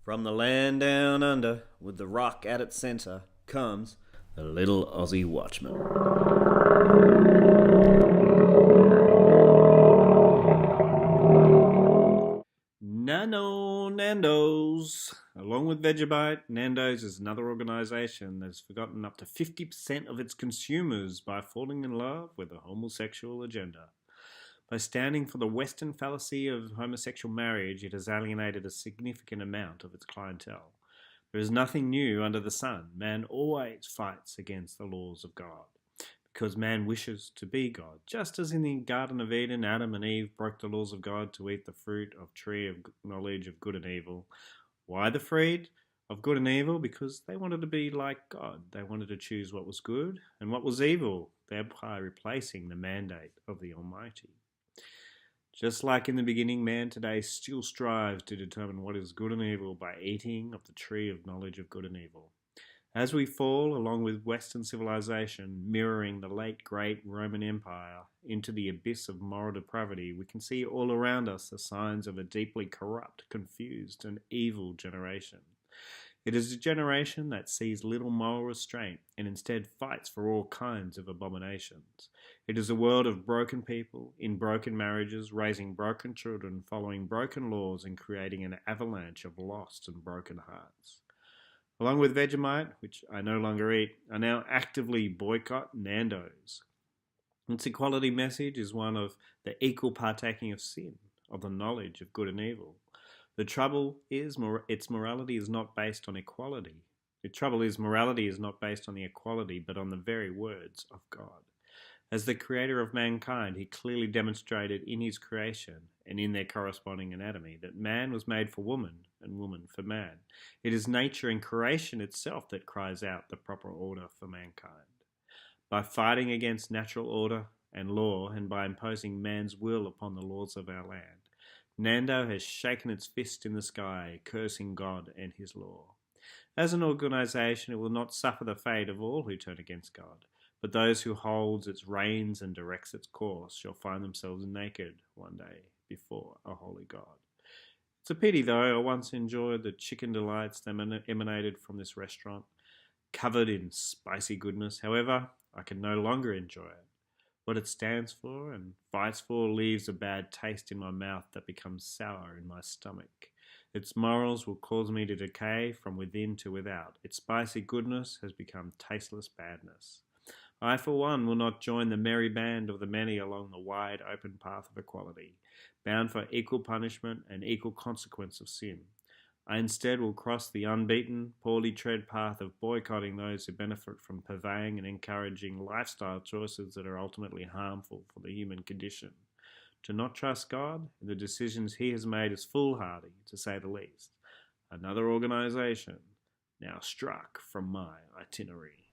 From the land down under, with the rock at its centre, comes the little Aussie Watchman. Nando's. Along with Vegemite, Nando's is another organisation that has forgotten up to 50% of its consumers by falling in love with a homosexual agenda. By standing for the Western fallacy of homosexual marriage, it has alienated a significant amount of its clientele. There is nothing new under the sun. Man always fights against the laws of God, because man wishes to be God. Just as in the Garden of Eden, Adam and Eve broke the laws of God to eat the fruit of tree of knowledge of good and evil. Why the fruit of good and evil? Because they wanted to be like God. They wanted to choose what was good and what was evil, thereby replacing the mandate of the Almighty. Just like in the beginning, man today still strives to determine what is good and evil by eating of the tree of knowledge of good and evil. As we fall, along with Western civilization, mirroring the late great Roman Empire, into the abyss of moral depravity, we can see all around us the signs of a deeply corrupt, confused, and evil generation. It is a generation that sees little moral restraint and instead fights for all kinds of abominations. It is a world of broken people, in broken marriages, raising broken children, following broken laws, and creating an avalanche of lost and broken hearts. Along with Vegemite, which I no longer eat, I now actively boycott Nando's. Its equality message is one of the equal partaking of sin, of the knowledge of good and evil. The trouble is its morality is not based on equality. The trouble is morality is not based on the equality, but on the very words of God. As the creator of mankind, he clearly demonstrated in his creation and in their corresponding anatomy that man was made for woman and woman for man. It is nature and creation itself that cries out the proper order for mankind. By fighting against natural order and law, and by imposing man's will upon the laws of our land, Nando has shaken its fist in the sky, cursing God and his law. As an organisation, it will not suffer the fate of all who turn against God, but those who holds its reins and directs its course shall find themselves naked one day before a holy God. It's a pity, though, I once enjoyed the chicken delights that emanated from this restaurant, covered in spicy goodness. However, I can no longer enjoy it. What it stands for and fights for leaves a bad taste in my mouth that becomes sour in my stomach. Its morals will cause me to decay from within to without. Its spicy goodness has become tasteless badness. I, for one, will not join the merry band of the many along the wide open path of equality, bound for equal punishment and equal consequence of sin. I instead will cross the unbeaten, poorly tread path of boycotting those who benefit from purveying and encouraging lifestyle choices that are ultimately harmful for the human condition. To not trust God in the decisions he has made is foolhardy, to say the least. Another organisation now struck from my itinerary.